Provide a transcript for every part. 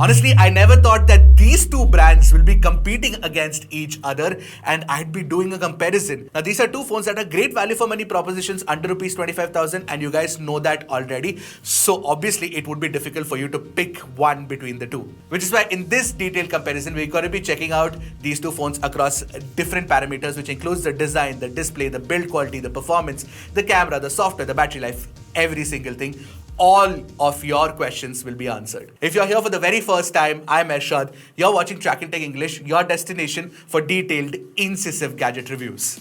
Honestly, I never thought that these two brands will be competing against each other and I'd be doing a comparison. Now, these are two phones that are great value for money propositions under rupees 25,000 and you guys know that already. So obviously, it would be difficult for you to pick one between the two. Which is why in this detailed comparison, we're going to be checking out these two phones across different parameters, which includes the design, the display, the build quality, the performance, the camera, the software, the battery life, every single thing. All of your questions will be answered. If you're here for the very first time, I'm Ershad. You're watching Trakin Tech English, your destination for detailed, incisive gadget reviews.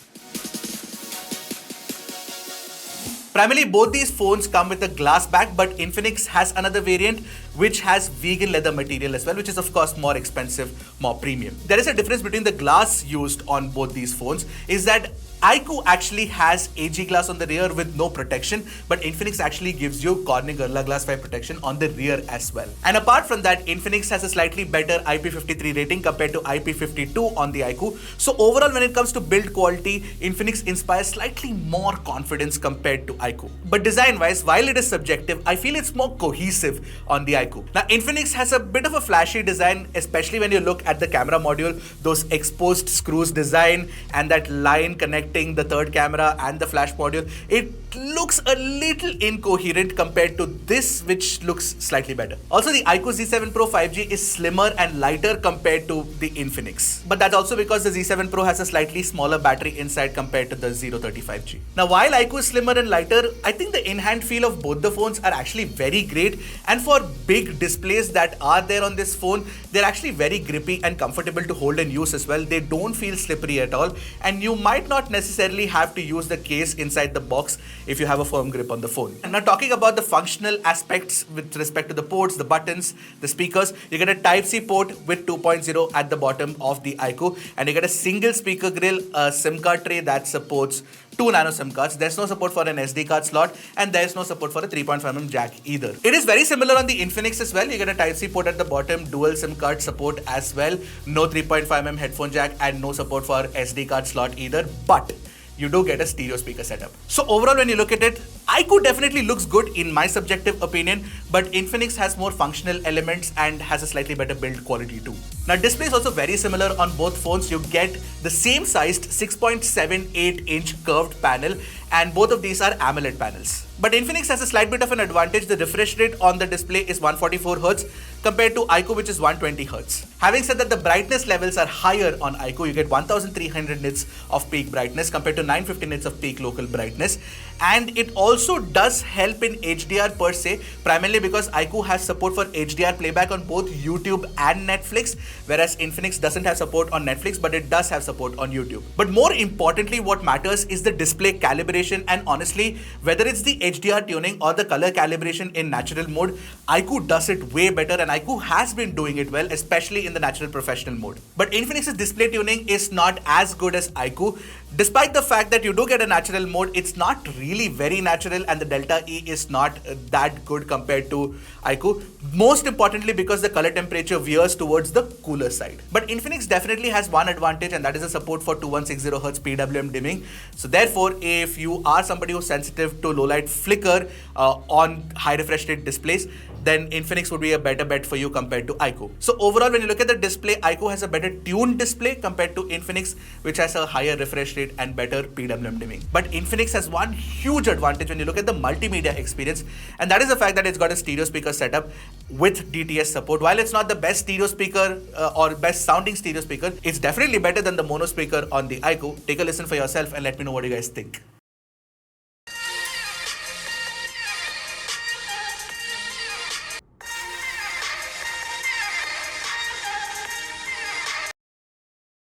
Primarily, both these phones come with a glass back, but Infinix has another variant which has vegan leather material as well, which is of course more expensive, more premium. There is a difference between the glass used on both these phones is that iQOO actually has AG glass on the rear with no protection, but Infinix actually gives you Corning Gorilla Glass 5 protection on the rear as well. And apart from that, Infinix has a slightly better IP53 rating compared to IP52 on the iQOO. So overall, when it comes to build quality, Infinix inspires slightly more confidence compared to iQOO. But design-wise, while it is subjective, I feel it's more cohesive on the iQOO. Now, Infinix has a bit of a flashy design, especially when you look at the camera module, those exposed screws design and that line connecting the third camera and the flash module. It looks a little incoherent compared to this, which looks slightly better. Also, the iQOO Z7 Pro 5G is slimmer and lighter compared to the Infinix. But that's also because the Z7 Pro has a slightly smaller battery inside compared to the 035G. Now, while iQOO is slimmer and lighter, I think the in-hand feel of both the phones are actually very great. And for big displays that are there on this phone, they're actually very grippy and comfortable to hold and use as well. They don't feel slippery at all. And you might not necessarily have to use the case inside the box if you have a firm grip on the phone. And now talking about the functional aspects with respect to the ports, the buttons, the speakers, you get a Type-C port with 2.0 at the bottom of the iQOO, and you get a single speaker grill, a SIM card tray that supports 2 nano SIM cards. There's no support for an SD card slot and there's no support for a 3.5mm jack either. It is very similar on the Infinix as well. You get a Type-C port at the bottom, dual SIM card support as well, no 3.5mm headphone jack and no support for SD card slot either, but you do get a stereo speaker setup. So overall, when you look at it, iQOO definitely looks good in my subjective opinion, but Infinix has more functional elements and has a slightly better build quality too. Now, display is also very similar on both phones. You get the same sized 6.78-inch curved panel, and both of these are AMOLED panels. But Infinix has a slight bit of an advantage. The refresh rate on the display is 144Hz compared to iQOO, which is 120Hz. Having said that, the brightness levels are higher on iQOO. You get 1300 nits of peak brightness compared to 950 nits of peak local brightness. And it also does help in HDR per se, primarily because iQOO has support for HDR playback on both YouTube and Netflix, whereas Infinix doesn't have support on Netflix, but it does have support on YouTube. But more importantly, what matters is the display calibration, and honestly, whether it's the HDR tuning or the color calibration in natural mode, iQOO does it way better, and iQOO has been doing it well, especially in the natural professional mode. But Infinix's display tuning is not as good as iQOO. Despite the fact that you do get a natural mode, it's not really very natural, and the Delta E is not that good compared to iQOO. Most importantly, because the color temperature veers towards the cooler side. But Infinix definitely has one advantage, and that is the support for 2160Hz PWM dimming. So therefore, if you are somebody who's sensitive to low light flicker on high refresh rate displays, then Infinix would be a better bet for you compared to iQOO. So overall, when you look at the display, iQOO has a better tuned display compared to Infinix, which has a higher refresh rate and better PWM dimming. But Infinix has one huge advantage when you look at the multimedia experience, and that is the fact that it's got a stereo speaker setup with DTS support. While it's not the best stereo speaker or best sounding stereo speaker, it's definitely better than the mono speaker on the iQOO. Take a listen for yourself and let me know what you guys think.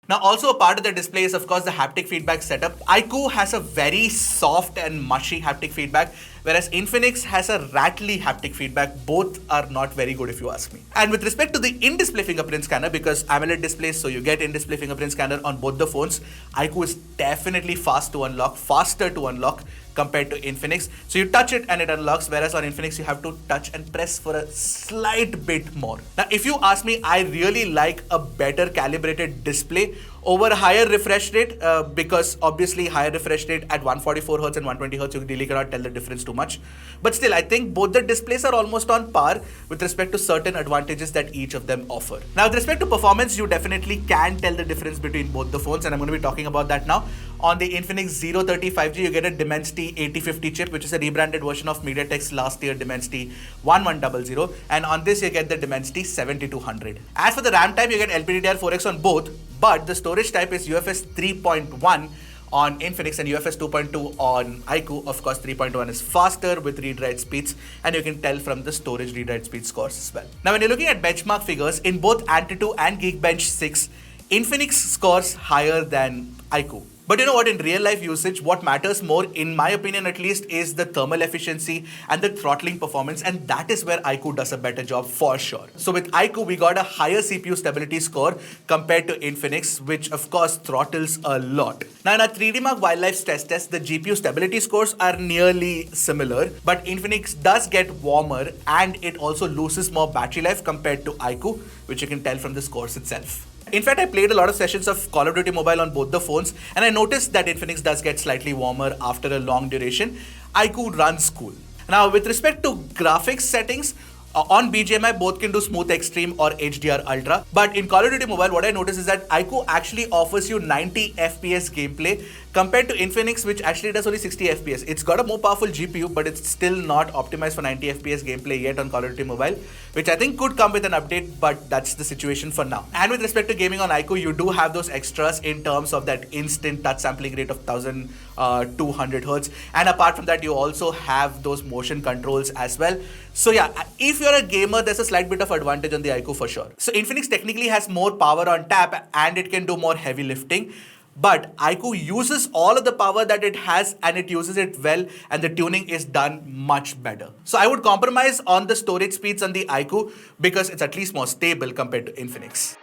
Now, also a part of the display is of course the haptic feedback setup. iQOO has a very soft and mushy haptic feedback, whereas Infinix has a rattly haptic feedback. Both are not very good if you ask me. And with respect to the in-display fingerprint scanner, because AMOLED displays, so you get in-display fingerprint scanner on both the phones, iQOO is definitely faster to unlock compared to Infinix. So you touch it and it unlocks, whereas on Infinix you have to touch and press for a slight bit more. Now, if you ask me, I really like a better calibrated display over higher refresh rate, because obviously higher refresh rate at 144 Hz and 120 Hz, you really cannot tell the difference too much. But still, I think both the displays are almost on par with respect to certain advantages that each of them offer. Now, with respect to performance, you definitely can tell the difference between both the phones, and I'm going to be talking about that now. On the Infinix 030 5G, you get a Dimensity 8050 chip, which is a rebranded version of MediaTek's last year Dimensity 1100, and on this you get the Dimensity 7200. As for the RAM type, you get LPDDR4X on both, but the storage type is UFS 3.1 on Infinix and UFS 2.2 on iQOO. Of course, 3.1 is faster with read-write speeds, and you can tell from the storage read-write speed scores as well. Now, when you're looking at benchmark figures, in both Antutu and Geekbench 6, Infinix scores higher than iQOO. But you know what, in real life usage, what matters more, in my opinion at least, is the thermal efficiency and the throttling performance, and that is where iQOO does a better job for sure. So with iQOO, we got a higher CPU stability score compared to Infinix, which of course throttles a lot. Now in our 3D Mark Wildlife stress test, the GPU stability scores are nearly similar, but Infinix does get warmer and it also loses more battery life compared to iQOO, which you can tell from the scores itself. In fact, I played a lot of sessions of Call of Duty Mobile on both the phones, and I noticed that Infinix does get slightly warmer after a long duration. iQOO runs cool. Now, with respect to graphics settings, on BGMI, both can do Smooth Extreme or HDR Ultra. But in Call of Duty Mobile, what I noticed is that iQOO actually offers you 90 FPS gameplay compared to Infinix, which actually does only 60 FPS. It's got a more powerful GPU, but it's still not optimized for 90 FPS gameplay yet on Call of Duty Mobile, which I think could come with an update, but that's the situation for now. And with respect to gaming on iQOO, you do have those extras in terms of that instant touch sampling rate of 1200 Hz. And apart from that, you also have those motion controls as well. So yeah, if you're a gamer, there's a slight bit of advantage on the iQOO for sure. So Infinix technically has more power on tap and it can do more heavy lifting. But iQOO uses all of the power that it has and it uses it well, and the tuning is done much better. So I would compromise on the storage speeds on the iQOO because it's at least more stable compared to Infinix.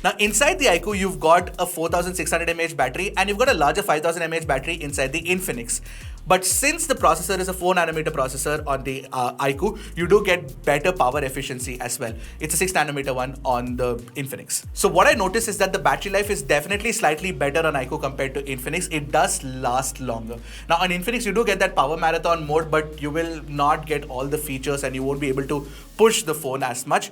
Now inside the iQOO, you've got a 4600 mAh battery and you've got a larger 5000 mAh battery inside the Infinix. But since the processor is a 4nm processor on the iQOO, you do get better power efficiency as well. It's a 6nm one on the Infinix. So what I noticed is that the battery life is definitely slightly better on iQOO compared to Infinix. It does last longer. Now on Infinix, you do get that power marathon mode, but you will not get all the features and you won't be able to push the phone as much.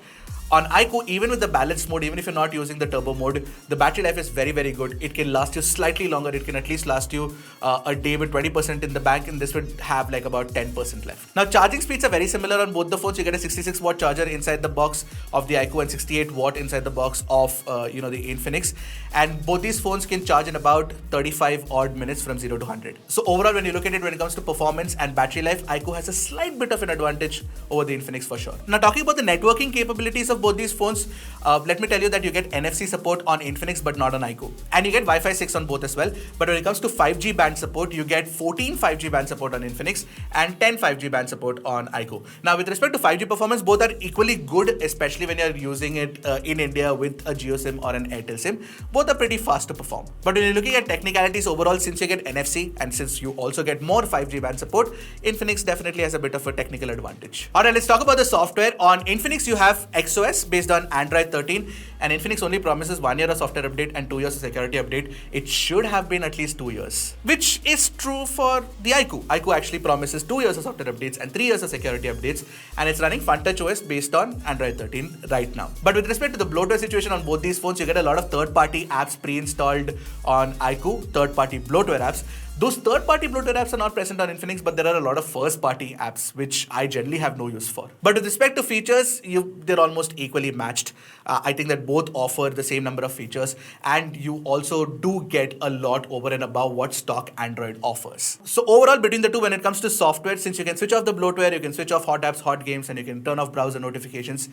On iQOO, even with the balanced mode, even if you're not using the turbo mode, the battery life is very, very good. It can last you slightly longer. It can at least last you a day with 20% in the bank, and this would have like about 10% left. Now, charging speeds are very similar on both the phones. You get a 66 watt charger inside the box of the iQOO and 68 watt inside the box of the Infinix. And both these phones can charge in about 35 odd minutes from 0 to 100. So overall, when you look at it, when it comes to performance and battery life, iQOO has a slight bit of an advantage over the Infinix for sure. Now, talking about the networking capabilities of both these phones, let me tell you that you get NFC support on Infinix but not on iQOO, and you get Wi-Fi 6 on both as well. But when it comes to 5G band support, you get 14 5G band support on Infinix and 10 5G band support on iQOO. Now with respect to 5G performance, both are equally good, especially when you're using it in India with a Jio SIM or an Airtel SIM. Both are pretty fast to perform. But when you're looking at technicalities overall, since you get NFC and since you also get more 5G band support, Infinix definitely has a bit of a technical advantage. Alright, let's talk about the software. On Infinix, you have XOS based on Android 13, and Infinix only promises 1 year of software update and 2 years of security update. It should have been at least 2 years, which is true for the iQOO. iQOO actually promises 2 years of software updates and 3 years of security updates, and it's running FunTouch OS based on Android 13 right now. But with respect to the bloatware situation on both these phones, you get a lot of third-party apps pre-installed on iQOO, third-party bloatware apps. Those third-party bloatware apps are not present on Infinix, but there are a lot of first-party apps, which I generally have no use for. But with respect to features, they're almost equally matched. I think that both offer the same number of features, and you also do get a lot over and above what stock Android offers. So overall, between the two, when it comes to software, since you can switch off the bloatware, you can switch off hot apps, hot games, and you can turn off browser notifications,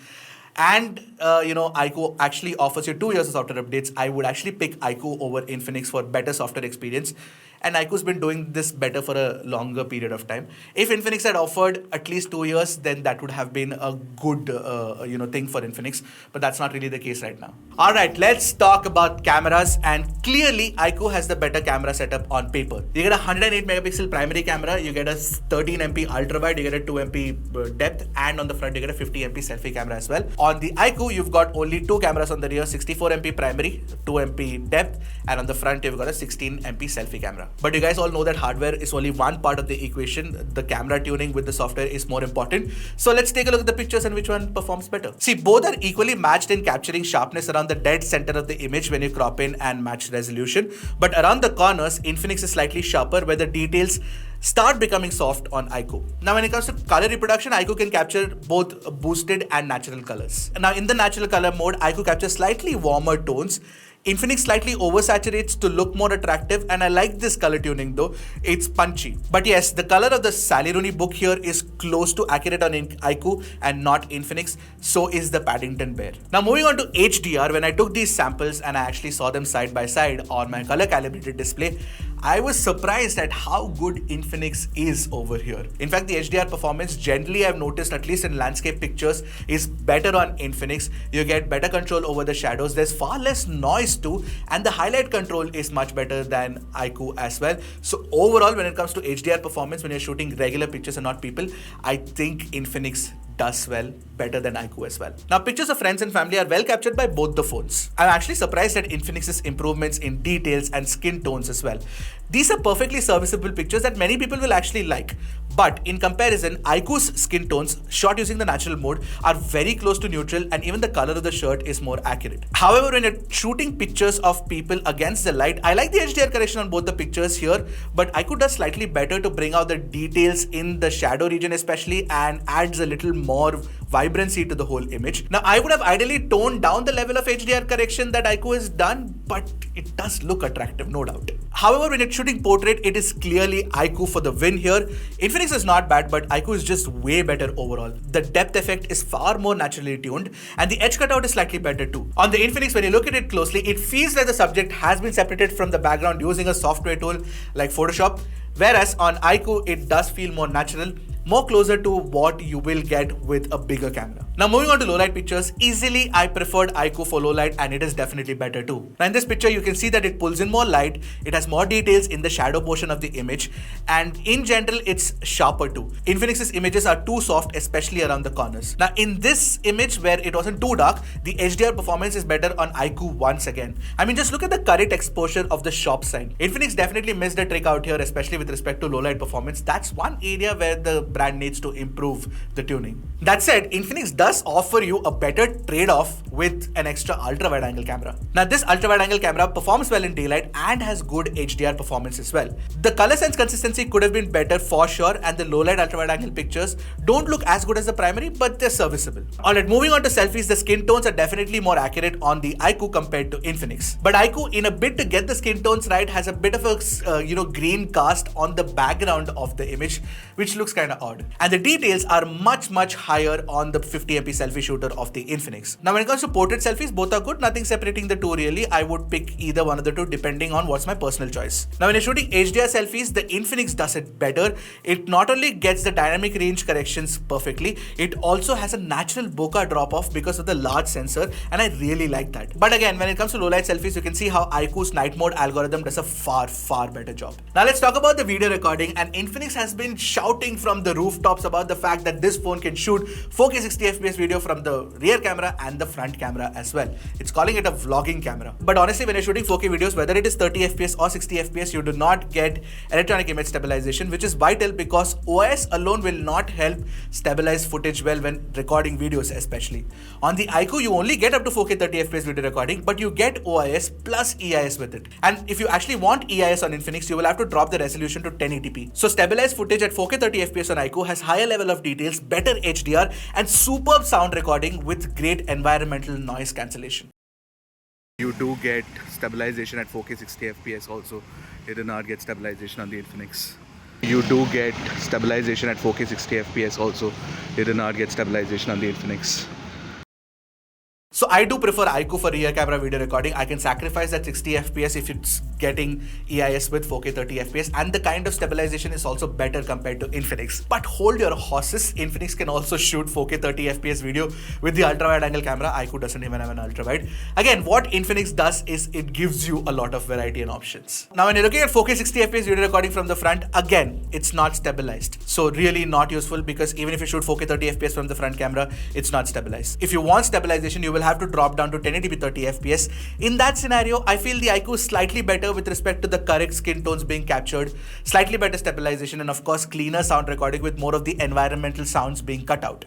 and iQOO actually offers you 2 years of software updates, I would actually pick iQOO over Infinix for better software experience. and iQOO's been doing this better for a longer period of time. If Infinix had offered at least 2 years, then that would have been a good thing for Infinix, but that's not really the case right now. All right, let's talk about cameras, and clearly iQOO has the better camera setup on paper. You get a 108 megapixel primary camera, you get a 13 MP ultra wide, you get a 2 MP depth, and on the front you get a 50 MP selfie camera as well. On the iQOO, you've got only two cameras on the rear, 64 MP primary, 2 MP depth, and on the front you've got a 16 MP selfie camera. But you guys all know that hardware is only one part of the equation. The camera tuning with the software is more important. So let's take a look at the pictures and which one performs better. See, both are equally matched in capturing sharpness around the dead center of the image when you crop in and match resolution. But around the corners, Infinix is slightly sharper, where the details start becoming soft on iQOO. Now, when it comes to color reproduction, iQOO can capture both boosted and natural colors. Now, in the natural color mode, iQOO captures slightly warmer tones. Infinix slightly oversaturates to look more attractive, and I like this color tuning though. It's punchy. But yes, the color of the Sally Rooney book here is close to accurate on iQOO and not Infinix. So is the Paddington Bear. Now, moving on to HDR, when I took these samples and I actually saw them side by side on my color calibrated display, I was surprised at how good Infinix is over here. In fact, the HDR performance generally I've noticed, at least in landscape pictures, is better on Infinix. You get better control over the shadows. There's far less noise too, and the highlight control is much better than iQOO as well. So overall, when it comes to HDR performance, when you're shooting regular pictures and not people, I think Infinix does well, better than iQOO as well. Now, pictures of friends and family are well captured by both the phones. I'm actually surprised at Infinix's improvements in details and skin tones as well. These are perfectly serviceable pictures that many people will actually like. But in comparison, iQOO's skin tones, shot using the natural mode, are very close to neutral, and even the color of the shirt is more accurate. However, when you're shooting pictures of people against the light, I like the HDR correction on both the pictures here, but iQOO does slightly better to bring out the details in the shadow region especially, and adds a little more vibrancy to the whole image. Now, I would have ideally toned down the level of HDR correction that iQOO has done, but it does look attractive, no doubt. However, when it's shooting portrait, it is clearly iQOO for the win here. Infinix is not bad, but iQOO is just way better overall. The depth effect is far more naturally tuned, and the edge cutout is slightly better too. On the Infinix, when you look at it closely, it feels like the subject has been separated from the background using a software tool like Photoshop, whereas on iQOO, it does feel more natural, more closer to what you will get with a bigger camera. Now, moving on to low light pictures, easily I preferred iQOO for low light, and it is definitely better too. Now, in this picture, you can see that it pulls in more light, it has more details in the shadow portion of the image, and in general, it's sharper too. Infinix's images are too soft, especially around the corners. Now, in this image where it wasn't too dark, the HDR performance is better on iQOO once again. I mean, just look at the correct exposure of the shop sign. Infinix definitely missed a trick out here, especially with respect to low light performance. That's one area where the brand needs to improve the tuning. That said, Infinix does offer you a better trade-off with an extra ultra-wide angle camera. Now, this ultra-wide angle camera performs well in daylight and has good HDR performance as well. The color sense consistency could have been better for sure, and the low-light ultra-wide angle pictures don't look as good as the primary, but they're serviceable. Alright, moving on to selfies, the skin tones are definitely more accurate on the iQOO compared to Infinix. But iQOO, in a bit to get the skin tones right, has a bit of a green cast on the background of the image, which looks kind of odd. And the details are much higher on the 50 MP selfie shooter of the Infinix. Now, when it comes to portrait selfies, both are good, nothing separating the two really. I would pick either one of the two depending on what's my personal choice. Now, when you're shooting HDR selfies, the Infinix does it better. It not only gets the dynamic range corrections perfectly, it also has a natural bokeh drop off because of the large sensor, and I really like that. But again, when it comes to low light selfies, you can see how iQOO's night mode algorithm does a far better job. Now, let's talk about the video recording, and Infinix has been shouting from the rooftops about the fact that this phone can shoot 4K 60 FPS video from the rear camera and the front camera as well. It's calling it a vlogging camera. But honestly, when you're shooting 4K videos, whether it is 30 FPS or 60 FPS, you do not get electronic image stabilization, which is vital because OIS alone will not help stabilize footage well when recording videos especially. On the iQOO, you only get up to 4K 30 FPS video recording, but you get OIS plus EIS with it. And if you actually want EIS on Infinix, you will have to drop the resolution to 1080p. So stabilized footage at 4K 30 FPS on iQOO has higher level of details, better HDR, and superb sound recording with great environmental noise cancellation. You do get stabilization at 4K 60 FPS also. You do not get stabilization on the Infinix. You do get stabilization at 4K 60 FPS also. You do not get stabilization on the Infinix. So I do prefer iQOO for rear camera video recording. I can sacrifice that 60 FPS if it's getting EIS with 4K 30 FPS, and the kind of stabilization is also better compared to Infinix. But hold your horses, Infinix can also shoot 4K 30 FPS video with the ultra wide angle camera. iQOO doesn't even have an ultra wide. Again, what Infinix does is it gives you a lot of variety and options. Now when you're looking at 4K 60 FPS video recording from the front, again, it's not stabilized. So really not useful, because even if you shoot 4K 30 FPS from the front camera, it's not stabilized. If you want stabilization, you will have to drop down to 1080p 30 FPS. In that scenario, I feel the iQOO is slightly better with respect to the correct skin tones being captured, slightly better stabilization, and of course cleaner sound recording with more of the environmental sounds being cut out.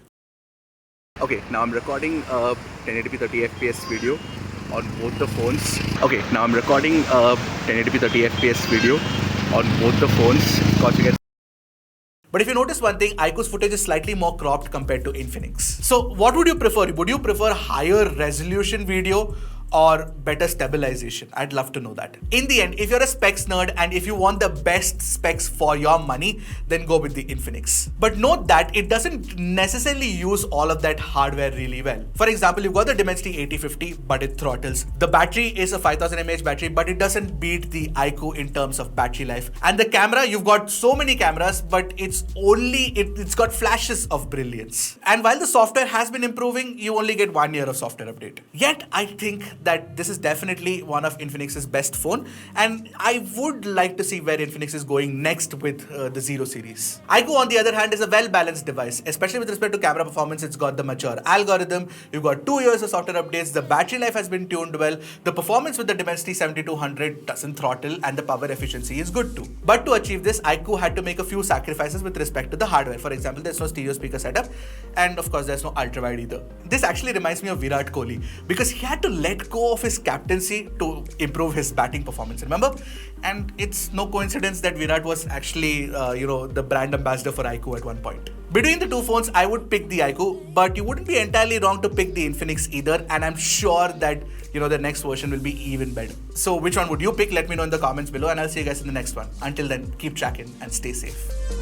Okay, now I'm recording 1080p 30 FPS video on both the phones. Okay, now I'm recording 1080p 30 FPS video on both the phones. Of course, you get. But if you notice one thing, iQOO's footage is slightly more cropped compared to Infinix. So what would you prefer? Would you prefer higher resolution video or better stabilization? I'd love to know that. In the end, if you're a specs nerd and if you want the best specs for your money, then go with the Infinix. But note that it doesn't necessarily use all of that hardware really well. For example, you've got the Dimensity 8050, but it throttles. The battery is a 5000 mAh battery, but it doesn't beat the iQOO in terms of battery life. And the camera, you've got so many cameras, but it's got flashes of brilliance. And while the software has been improving, you only get 1 year of software update. Yet, I think that this is definitely one of Infinix's best phone, and I would like to see where Infinix is going next with the Zero series. iQOO, on the other hand, is a well-balanced device, especially with respect to camera performance. It's got the mature algorithm, you've got 2 years of software updates, the battery life has been tuned well, the performance with the Dimensity 7200 doesn't throttle, and the power efficiency is good too. But to achieve this, iQOO had to make a few sacrifices with respect to the hardware. For example, there's no stereo speaker setup, and of course there's no ultra-wide either. This actually reminds me of Virat Kohli, because he had to let go of his captaincy to improve his batting performance, remember? And it's no coincidence that Virat was actually the brand ambassador for iQOO at one point. Between the two phones, I would pick the iQOO, but you wouldn't be entirely wrong to pick the Infinix either, and I'm sure that the next version will be even better. So which one would you pick? Let me know in the comments below, and I'll see you guys in the next one. Until then, keep tracking and stay safe.